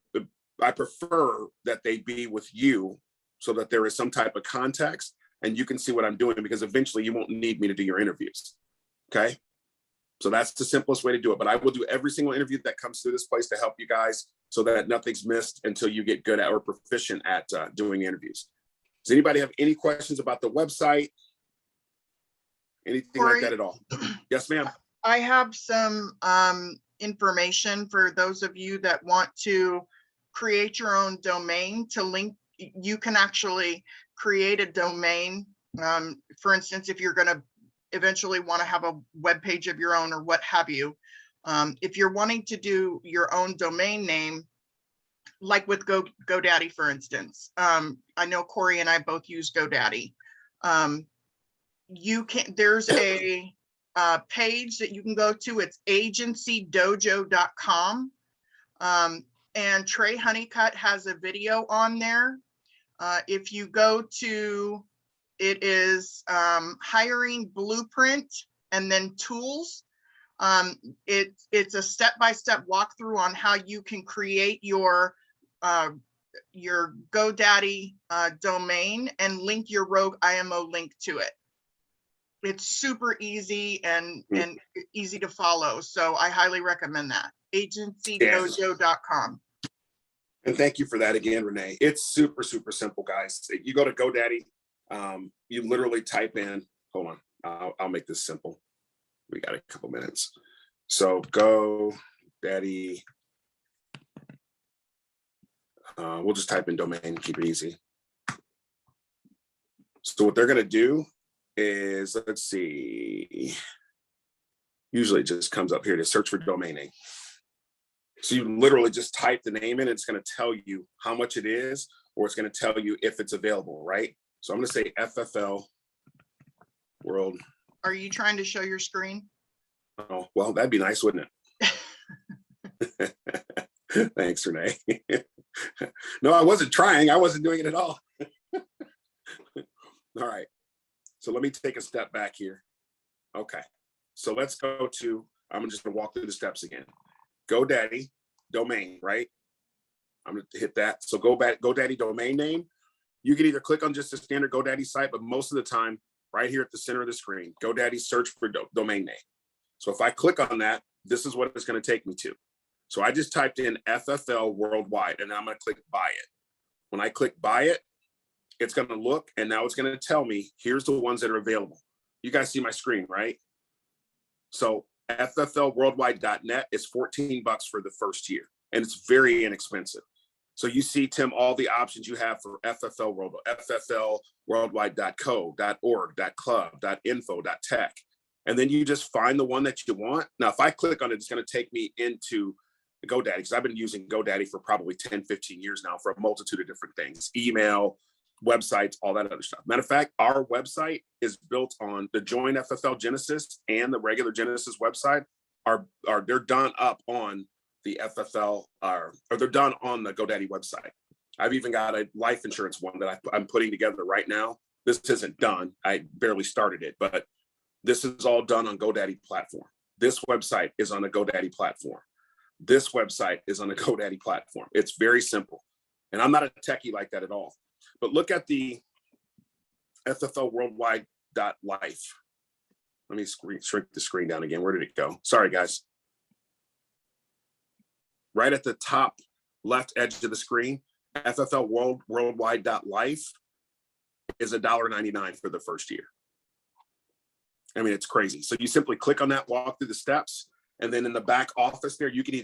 I prefer that they be with you so that there is some type of context and you can see what I'm doing, because eventually you won't need me to do your interviews. Okay. So that's the simplest way to do it. But I will do every single interview that comes through this place to help you guys so that nothing's missed until you get good at or proficient at doing interviews. Does anybody have any questions about the website? Anything Corey, like that at all? Yes, ma'am. I have some information for those of you that want to create your own domain to link. You can actually create a domain. For instance, if you're going to eventually want to have a web page of your own or what have you, if you're wanting to do your own domain name, like with GoDaddy, for instance, I know Corey and I both use GoDaddy. There's a page that you can go to. It's agencydojo.com. And Trey Honeycutt has a video on there. If you go to, it is hiring blueprint and then tools. It's a step-by-step walkthrough on how you can create your GoDaddy domain and link your Rogue IMO link to it. It's super easy and easy to follow. So I highly recommend that. Agencydojo.com. And thank you for that again, Renee. It's super, super simple, guys. You go to GoDaddy, you literally type in, hold on, I'll make this simple. We got a couple minutes. So GoDaddy, we'll just type in domain, keep it easy. So what they're gonna do is, let's see, usually it just comes up here to search for domain name. So you literally just type the name in, it's going to tell you how much it is, or it's going to tell you if it's available, right? So I'm going to say FFL World. Are you trying to show your screen? Oh, well, that'd be nice, wouldn't it? Thanks, Renee. No, I wasn't trying. I wasn't doing it at all. All right. So let me take a step back here. Okay. So let's go to, I'm just going to walk through the steps again. GoDaddy domain, right? I'm going to hit that. So go back, GoDaddy domain name. You can either click on just a standard GoDaddy site, but most of the time, right here at the center of the screen, GoDaddy search for domain name. So if I click on that, this is what it's going to take me to. So I just typed in FFL Worldwide, and I'm going to click buy it. When I click buy it, it's going to look, and now it's going to tell me, here's the ones that are available. You guys see my screen, right? So FFLworldwide.net is $14 for the first year, and it's very inexpensive. So you see, Tim, all the options you have for FFL Worldwide, FFLworldwide.co, .org, .club, .info, .tech, and then you just find the one that you want. Now, if I click on it, it's going to take me into GoDaddy, because I've been using GoDaddy for probably 10, 15 years now for a multitude of different things, email, websites, all that other stuff. Matter of fact, our website is built on the Join FFL Genesis, and the regular Genesis website they're done up on the FFL, or they're done on the GoDaddy website. I've even got a life insurance one that I'm putting together right now. This isn't done. I barely started it, but this is all done on GoDaddy platform. This website is on a GoDaddy platform. This website is on a GoDaddy platform. It's very simple. And I'm not a techie like that at all. But look at the FFLworldwide.life. Let me shrink the screen down again. Where did it go? Sorry, guys. Right at the top left edge of the screen, FFLworldwide.life is $1.99 for the first year. I mean, it's crazy. So you simply click on that, walk through the steps, And then in the back office there, you can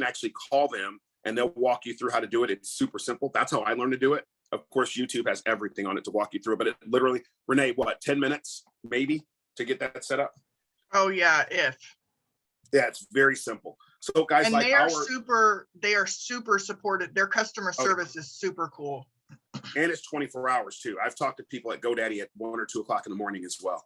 actually call them and they'll walk you through how to do it. It's super simple. That's how I learned to do it. Of course, YouTube has everything on it to walk you through, but it literally, Renee, 10 minutes maybe to get that set up? Oh, yeah, Yeah, it's very simple. So guys, and like they are super supported. Their customer service is super cool. And it's 24 hours too. I've talked to people at GoDaddy at 1 or 2 o'clock in the morning as well.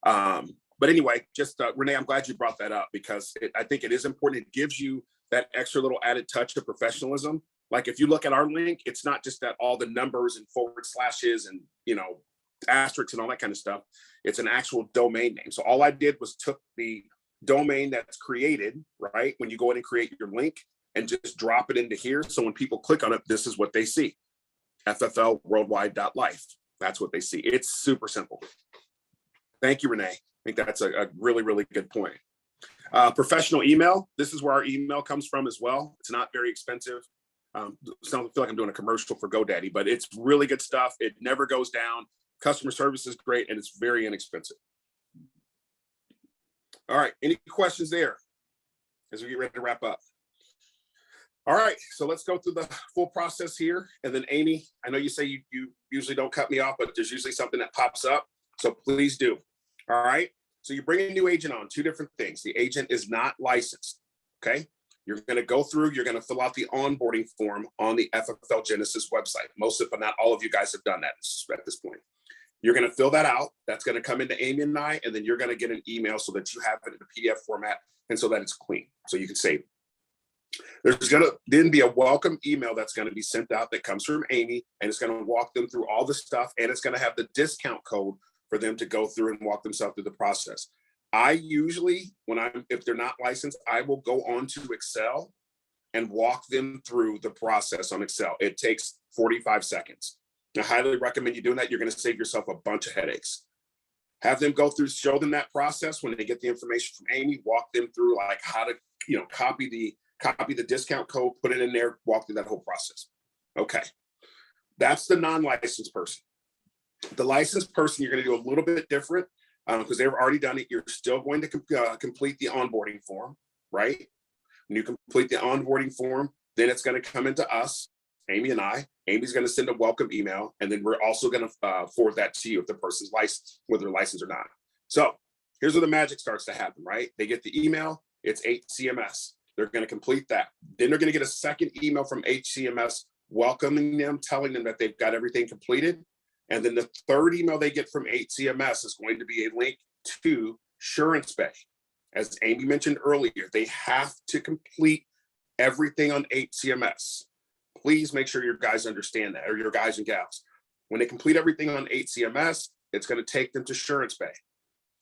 But anyway, just Renee, I'm glad you brought that up because I think it is important. It gives you that extra little added touch of professionalism. Like if you look at our link, it's not just that all the numbers and forward slashes and, asterisks and all that kind of stuff. It's an actual domain name. So all I did was took the domain that's created, right? When you go in and create your link and just drop it into here. So when people click on it, this is what they see. FFLworldwide.life. That's what they see. It's super simple. Thank you, Renee. I think that's a really, really good point. Professional email. This is where our email comes from as well. It's not very expensive. I feel like I'm doing a commercial for GoDaddy, but it's really good stuff. It never goes down. Customer service is great and it's very inexpensive. All right, any questions there as we get ready to wrap up? All right, so let's go through the full process here. And then Amy, I know you say you usually don't cut me off, but there's usually something that pops up. So please do. All right, so you bring a new agent on, 2 different things. The agent is not licensed, okay? You're gonna go through, you're gonna fill out the onboarding form on the FFL Genesis website. Most of, but not all of you guys have done that at this point. You're gonna fill that out. That's gonna come into Amy and I, and then you're gonna get an email so that you have it in a PDF format and so that it's clean, so you can save it. There's gonna then be a welcome email that's gonna be sent out that comes from Amy, and it's gonna walk them through all the stuff, and it's gonna have the discount code for them to go through and walk themselves through the process. I usually, if they're not licensed, I will go on to Excel and walk them through the process on Excel. It takes 45 seconds. I highly recommend you doing that. You're going to save yourself a bunch of headaches. Have them go through, show them that process when they get the information from Amy, walk them through like how to, copy the discount code, put it in there, walk through that whole process. Okay. That's the non-licensed person. The licensed person, you're going to do a little bit different because they've already done it. You're still going to complete the onboarding form, right? When you complete the onboarding form, then it's going to come into us, Amy and I. Amy's going to send a welcome email, and then we're also going to forward that to you if the person's licensed, whether they're licensed or not. So here's where the magic starts to happen, right? They get the email, it's HCMS. They're going to complete that. Then they're going to get a second email from HCMS welcoming them, telling them that they've got everything completed. And then the third email they get from HCMS is going to be a link to SuranceBay. As Amy mentioned earlier, they have to complete everything on HCMS. Please make sure your guys understand that, or your guys and gals. When they complete everything on HCMS, it's going to take them to SuranceBay.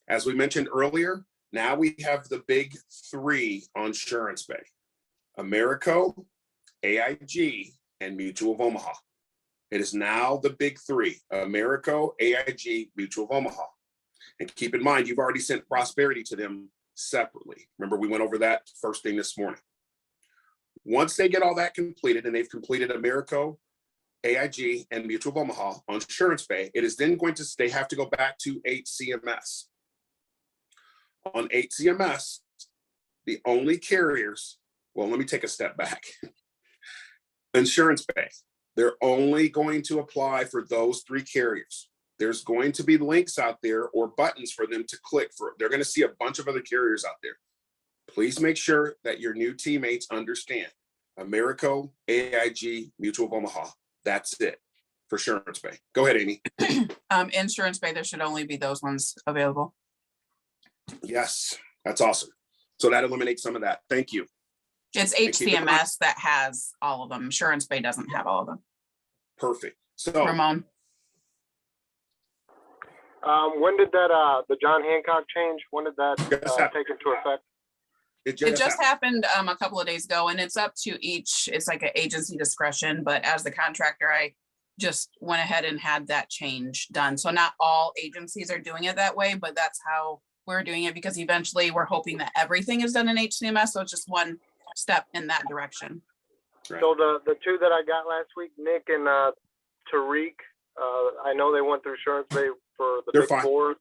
As we mentioned earlier, now we have the big 3 on SuranceBay: Americo, AIG, and Mutual of Omaha. It is now the big 3: Americo, AIG, Mutual of Omaha. And keep in mind, you've already sent Prosperity to them separately. Remember, we went over that first thing this morning. Once they get all that completed, and they've completed Americo, AIG, and Mutual of Omaha on SuranceBay, it is then going to, they have to go back to HCMS. On HCMS, the only carriers, well, let me take a step back. SuranceBay, they're only going to apply for those 3 carriers. There's going to be links out there or buttons for them to click for. They're going to see a bunch of other carriers out there. Please make sure that your new teammates understand Americo, AIG, Mutual of Omaha. That's it for SuranceBay. Go ahead, Amy. In SuranceBay, there should only be those ones available. Yes, that's awesome. So that eliminates some of that. Thank you. It's HCMS that has all of them. SuranceBay doesn't have all of them. Perfect. So Ramon. When did that the John Hancock change? When did that take into effect? It just happened a couple of days ago, and it's up to each. It's like an agency discretion, but as the contractor, I just went ahead and had that change done. So not all agencies are doing it that way, but that's how we're doing it, because eventually we're hoping that everything is done in HCMS. So it's just one step in that direction. Right. So the 2 that I got last week, Nick and Tariq, I know they went through SuranceBay for the They're big fine. 4.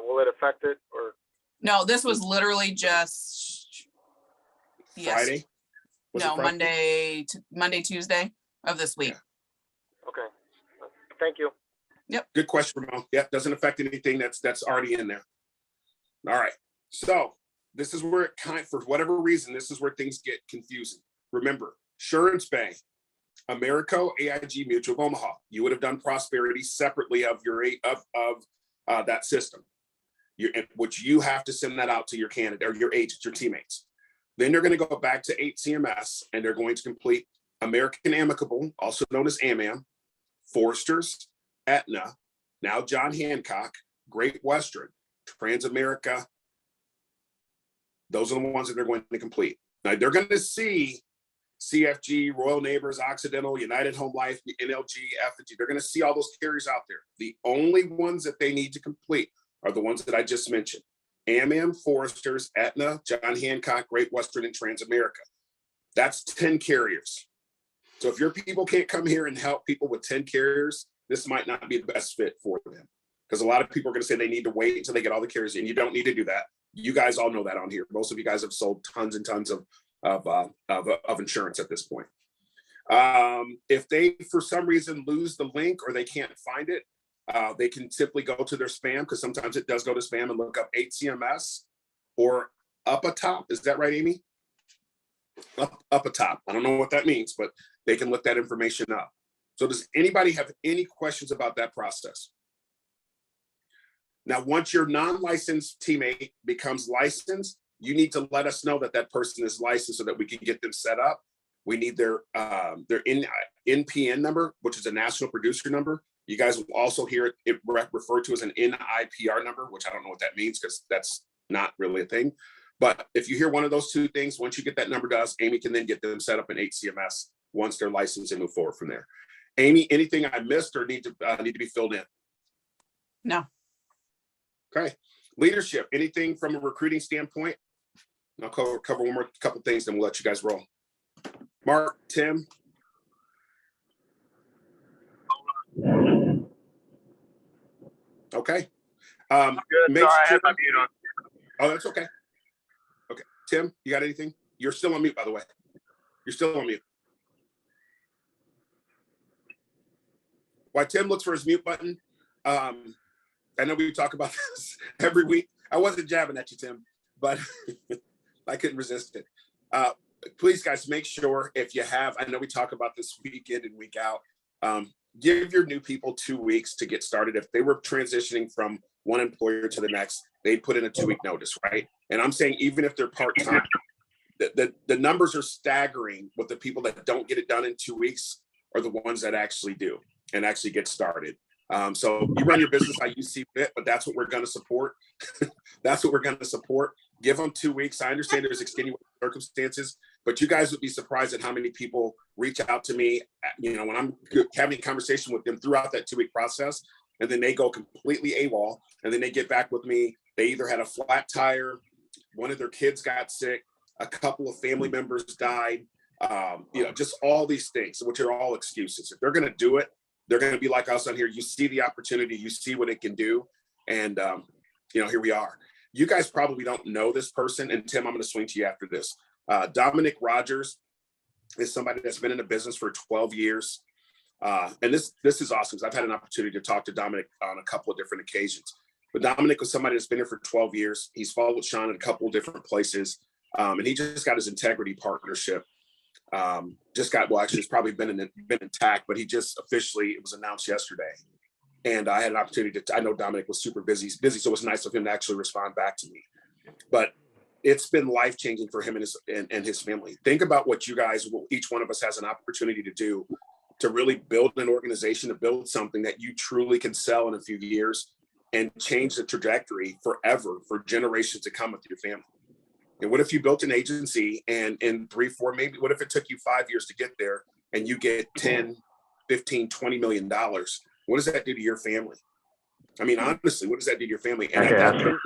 Will it affect it or? No, this was literally just Yes. Friday? Was it No, Friday? Monday, Tuesday of this week. Okay. Thank you. Good question, Ramon. Yep, doesn't affect anything that's already in there. All right. So this is where for whatever reason, this is where things get confusing. Remember, Surance Bay, Americo, AIG, Mutual of Omaha. You would have done Prosperity separately of your that system. Which you have to send that out to your candidate or your agents, your teammates. Then they're going to go back to HCMS and they're going to complete American Amicable, also known as AMAM, Foresters, Aetna, now John Hancock, Great Western, Transamerica. Those are the ones that they're going to complete. Now they're going to see CFG, Royal Neighbors, Occidental, United Home Life, NLG, F&G. They're going to see all those carriers out there. The only ones that they need to complete are the ones that I just mentioned. AMAM, Foresters, Aetna, John Hancock, Great Western, and Transamerica. That's 10 carriers. So if your people can't come here and help people with 10 carriers, this might not be the best fit for them. Because a lot of people are going to say they need to wait until they get all the carriers in. You don't need to do that. You guys all know that on here. Most of you guys have sold tons and tons of insurance at this point. If they, for some reason, lose the link or they can't find it, they can simply go to their spam, because sometimes it does go to spam, and look up HCMS or up atop. Is that right, Amy? Up atop. I don't know what that means, but they can look that information up. So does anybody have any questions about that process? Now, once your non-licensed teammate becomes licensed, you need to let us know that that person is licensed so that we can get them set up. We need their NPN number, which is a national producer number. You guys will also hear it referred to as an NIPR number, which I don't know what that means because that's not really a thing. But if you hear one of those two things, once you get that number to us, Amy can then get them set up in HCMS once they're licensed and move forward from there. Amy, anything I missed or need to be filled in? No. Okay. Leadership, anything from a recruiting standpoint? I'll cover one more couple things, then we'll let you guys roll. Mark, Tim. Okay. Good. Sorry, I had my mute on. Oh, that's okay. Okay. Tim, you got anything? You're still on mute, by the way. You're still on mute. While Tim looks for his mute button, I know we talk about this every week. I wasn't jabbing at you, Tim, but I couldn't resist it. Please, guys, make sure if you have, I know we talk about this week in and week out, give your new people 2 weeks to get started. If they were transitioning from one employer to the next, they'd put in a 2-week notice, right? And I'm saying even if they're part-time, the numbers are staggering with the people that don't get it done in 2 weeks are the ones that actually do and actually get started. So you run your business how you see fit, but that's what we're going to support. That's what we're going to support. Give them 2 weeks. I understand there's extenuating circumstances, but you guys would be surprised at how many people reach out to me, when I'm having a conversation with them throughout that 2-week process, and then they go completely AWOL, and then they get back with me. They either had a flat tire, one of their kids got sick, a couple of family members died, just all these things, which are all excuses. If they're going to do it, they're going to be like us on here. You see the opportunity, you see what it can do. And, here we are. You guys probably don't know this person. And Tim, I'm going to swing to you after this. Dominic Rogers is somebody that's been in the business for 12 years. And this is awesome because I've had an opportunity to talk to Dominic on a couple of different occasions. But Dominic was somebody that's been here for 12 years. He's followed Sean in a couple of different places. And he just got his integrity partnership. It's probably been intact, but he just officially, it was announced yesterday. And I had an opportunity I know Dominic was super busy, so it was nice of him to actually respond back to me. But it's been life-changing for him and his family. Think about what each one of us has an opportunity to do to really build an organization, to build something that you truly can sell in a few years and change the trajectory forever for generations to come with your family. And what if you built an agency and in 3, 4, maybe what if it took you 5 years to get there and you get 10, 15, $20 million? What does that do to your family? I mean, honestly, what does that do to your family? And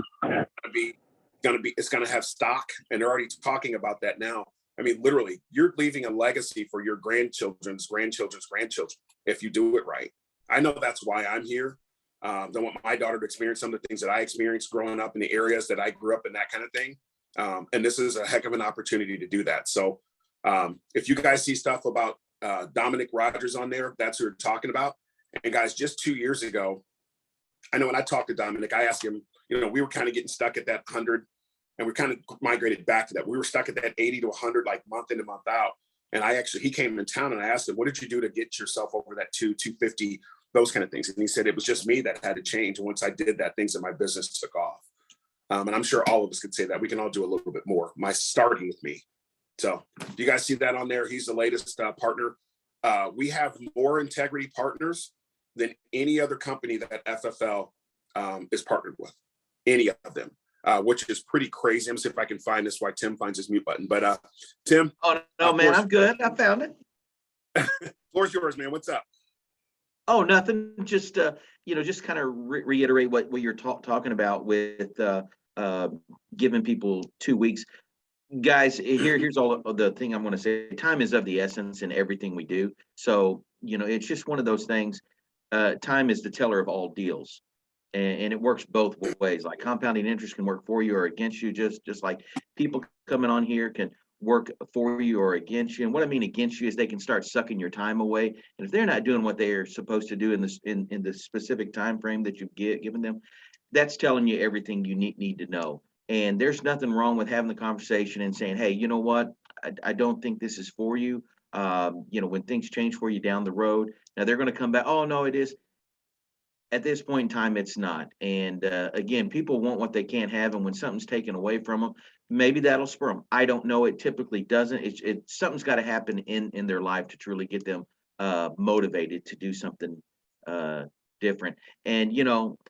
it's going to have stock, and they're already talking about that now. I mean, literally, you're leaving a legacy for your grandchildren's grandchildren if you do it right. I know that's why I'm here. I want my daughter to experience some of the things that I experienced growing up in the areas that I grew up in, that kind of thing. And this is a heck of an opportunity to do that. So if you guys see stuff about Dominic Rogers on there, that's who we're talking about. And guys, just 2 years ago, I know when I talked to Dominic, I asked him, we were kind of getting stuck at that 100, and we kind of migrated back to that. We were stuck at that 80 to 100, like month in and month out. And he came in town and I asked him, what did you do to get yourself over that 250, those kind of things? And he said, it was just me that had to change. And once I did that, things in my business took off. And I'm sure all of us could say that. We can all do a little bit more. Starting with me. So do you guys see that on there? He's the latest partner. We have more integrity partners than any other company that FFL is partnered with, any of them, which is pretty crazy. I'm gonna see if I can find this while Tim finds his mute button. But Tim. Oh, no, man, I'm good. I found it. Floor's yours, man. What's up? Oh, nothing. Just, just kind of reiterate what you're talking about with giving people 2 weeks. Guys, here's all of the thing I'm going to say. Time is of the essence in everything we do. So, it's just one of those things. Time is the teller of all deals. And it works both ways. Like compounding interest can work for you or against you, just like people coming on here can work for you or against you. And what I mean against you is they can start sucking your time away. And if they're not doing what they are supposed to do in the specific time frame that you've given them, that's telling you everything you need to know. And there's nothing wrong with having the conversation and saying, hey, you know what? I don't think this is for you. When things change for you down the road, now they're going to come back. Oh, no, it is. At this point in time, it's not. And again, people want what they can't have. And when something's taken away from them, maybe that'll spur them. I don't know. It typically doesn't. Something's got to happen in their life to truly get them motivated to do something different. And,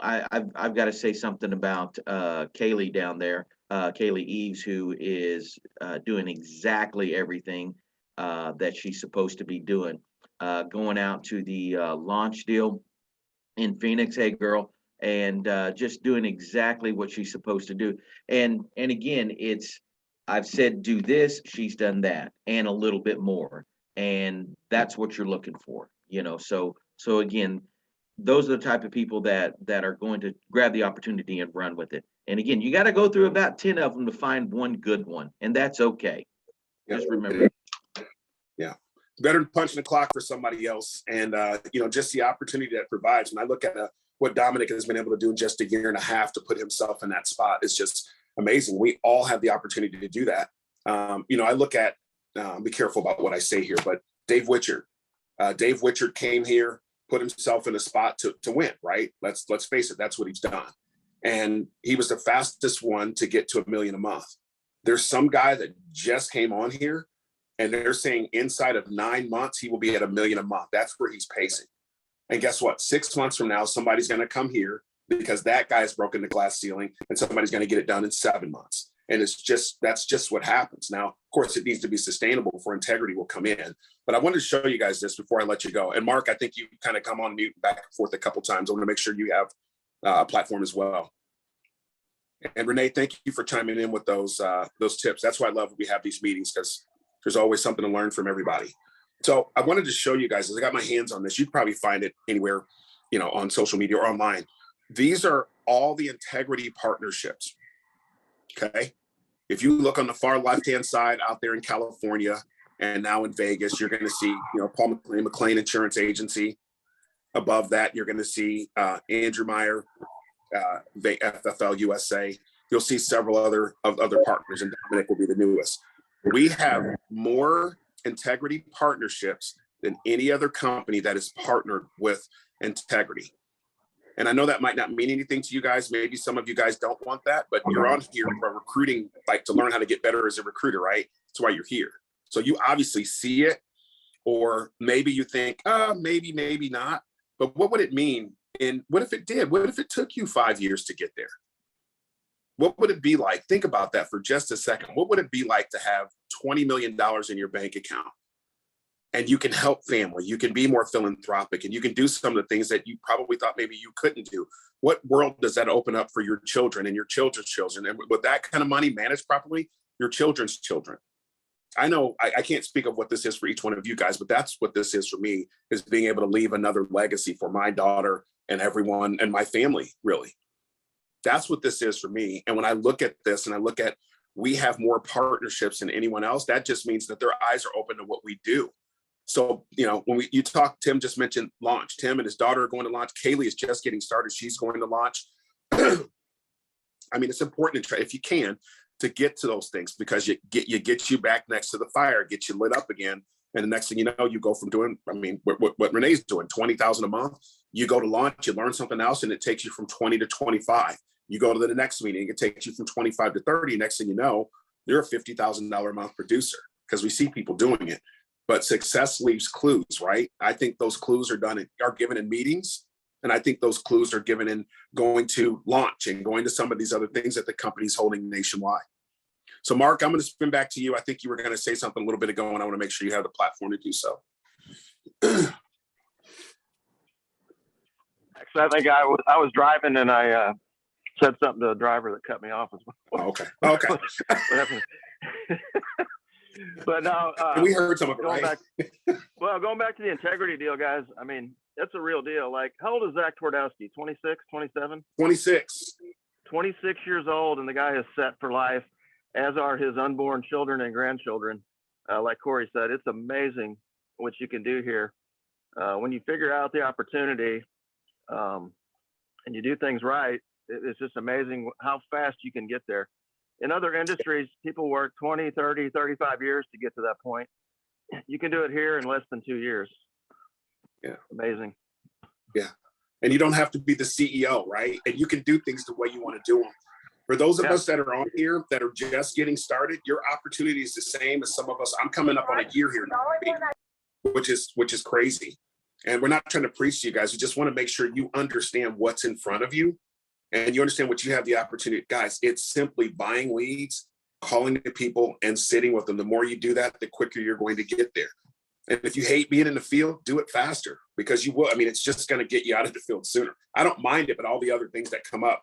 I've got to say something about Kaylee down there, Kaylee Eves, who is doing exactly everything that she's supposed to be doing. Going out to the launch deal in Phoenix, hey girl, and just doing exactly what she's supposed to do. And again, I've said do this, she's done that, and a little bit more. And that's what you're looking for, So again, those are the type of people that are going to grab the opportunity and run with it. And again, you got to go through about 10 of them to find one good one, and that's okay. Just remember. Yeah. Better than punching the clock for somebody else. And, just the opportunity that provides. When I look at what Dominic has been able to do in just a year and a half to put himself in that spot, is just amazing. We all have the opportunity to do that. I look at, be careful about what I say here, but Dave Witchard. Dave Witchard came here, put himself in a spot to win, right? Let's face it, that's what he's done. And he was the fastest one to get to $1 million a month. There's some guy that just came on here, and they're saying inside of 9 months, he will be at $1 million a month. That's where he's pacing. And guess what? 6 months from now, somebody's going to come here because that guy's broken the glass ceiling, and somebody's going to get it done in 7 months. And that's just what happens. Now, of course, it needs to be sustainable before integrity will come in. But I wanted to show you guys this before I let you go. And Mark, I think you kind of come on mute back and forth a couple times. I want to make sure you have a platform as well. And Renee, thank you for chiming in with those tips. That's why I love when we have these meetings, because there's always something to learn from everybody. So I wanted to show you guys, as I got my hands on this, you'd probably find it anywhere, on social media or online. These are all the integrity partnerships. Okay. If you look on the far left-hand side out there in California and now in Vegas, you're going to see, Paul McLean Insurance Agency. Above that, you're going to see Andrew Meyer, FFL USA. You'll see several other partners, and Dominic will be the newest. We have more integrity partnerships than any other company that is partnered with integrity. And I know that might not mean anything to you guys. Maybe some of you guys don't want that, but you're on here for recruiting, like to learn how to get better as a recruiter, right? That's why you're here. So you obviously see it, or maybe you think, maybe not. But what would it mean? And what if it did? What if it took you 5 years to get there? What would it be like? Think about that for just a second. What would it be like to have $20 million in your bank account? And you can help family, you can be more philanthropic, and you can do some of the things that you probably thought maybe you couldn't do. What world does that open up for your children and your children's children? And with that kind of money managed properly, your children's children. I know I can't speak of what this is for each one of you guys, but that's what this is for me, is being able to leave another legacy for my daughter and everyone and my family, really. That's what this is for me. And when I look at this and I look at we have more partnerships than anyone else. That just means that their eyes are open to what we do. So, you know, when you talk, Tim just mentioned launch. Tim and his daughter are going to launch. Kaylee is just getting started. She's going to launch. I mean, it's important to try, if you can, to get to those things, because you get you back next to the fire, get you lit up again. And the next thing you know, you go from doing, I mean, what Renee's doing, 20,000 a month, you go to launch, you learn something else, and it takes you from 20 to 25. You go to the next meeting, it takes you from 25 to 30. Next thing you know, you're a $50,000 a month producer, because we see people doing it. But success leaves clues, right? I think those clues are given in meetings. And I think those clues are given in going to launch and going to some of these other things that the company's holding nationwide. So Mark, I'm going to spin back to you. I think you were going to say something a little bit ago, and I want to make sure you have the platform to do so. Actually, I think I was driving and I said something to the driver that cut me off as well. Okay. Okay. But now we heard some of it, right? Going back to the integrity deal, guys. I mean, it's a real deal. Like, how old is Zach Twardowski? 26, 27? 26. 26 years old, and the guy is set for life, as are his unborn children and grandchildren. Like Corey said, it's amazing what you can do here. When you figure out the opportunity and you do things right, it's just amazing how fast you can get there. In other industries, people work 20, 30, 35 years to get to that point. You can do it here in less than 2 years. Yeah. Amazing. Yeah. And you don't have to be the CEO, right? And you can do things the way you want to do them. For those of us that are on here that are just getting started, your opportunity is the same as some of us. I'm coming up on a year here now, which is crazy. And we're not trying to preach to you guys. We just want to make sure you understand what's in front of you and you understand what you have the opportunity. Guys, it's simply buying leads, calling to people, and sitting with them. The more you do that, the quicker you're going to get there. And if you hate being in the field, do it faster, because you will. I mean, it's just going to get you out of the field sooner. I don't mind it, but all the other things that come up,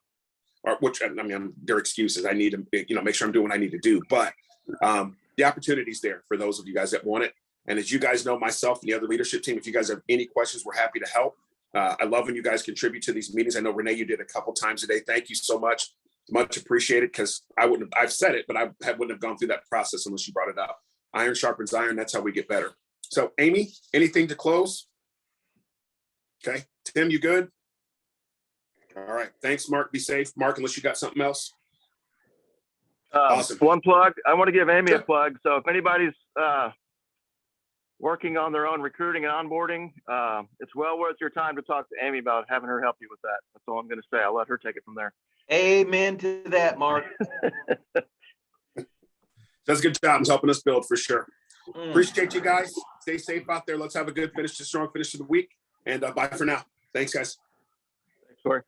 which, I mean, they're excuses. I need to, make sure I'm doing what I need to do. But the opportunity's there for those of you guys that want it. And as you guys know, myself and the other leadership team, if you guys have any questions, we're happy to help. I love when you guys contribute to these meetings. I know, Renee, you did a couple times a day. Thank you so much. Much appreciated, because I've said it, but I wouldn't have gone through that process unless you brought it up. Iron sharpens iron. That's how we get better. So Amy, anything to close? Okay. Tim, you good? All right. Thanks, Mark. Be safe. Mark, unless you got something else. Awesome. One plug. I want to give Amy a plug. So if anybody's working on their own recruiting and onboarding, it's well worth your time to talk to Amy about having her help you with that. That's all I'm going to say. I'll let her take it from there. Amen to that, Mark. Does a good job in helping us build, for sure. Appreciate you guys. Stay safe out there. Let's have a good strong finish to the week. And bye for now. Thanks, guys. Thanks, Corey.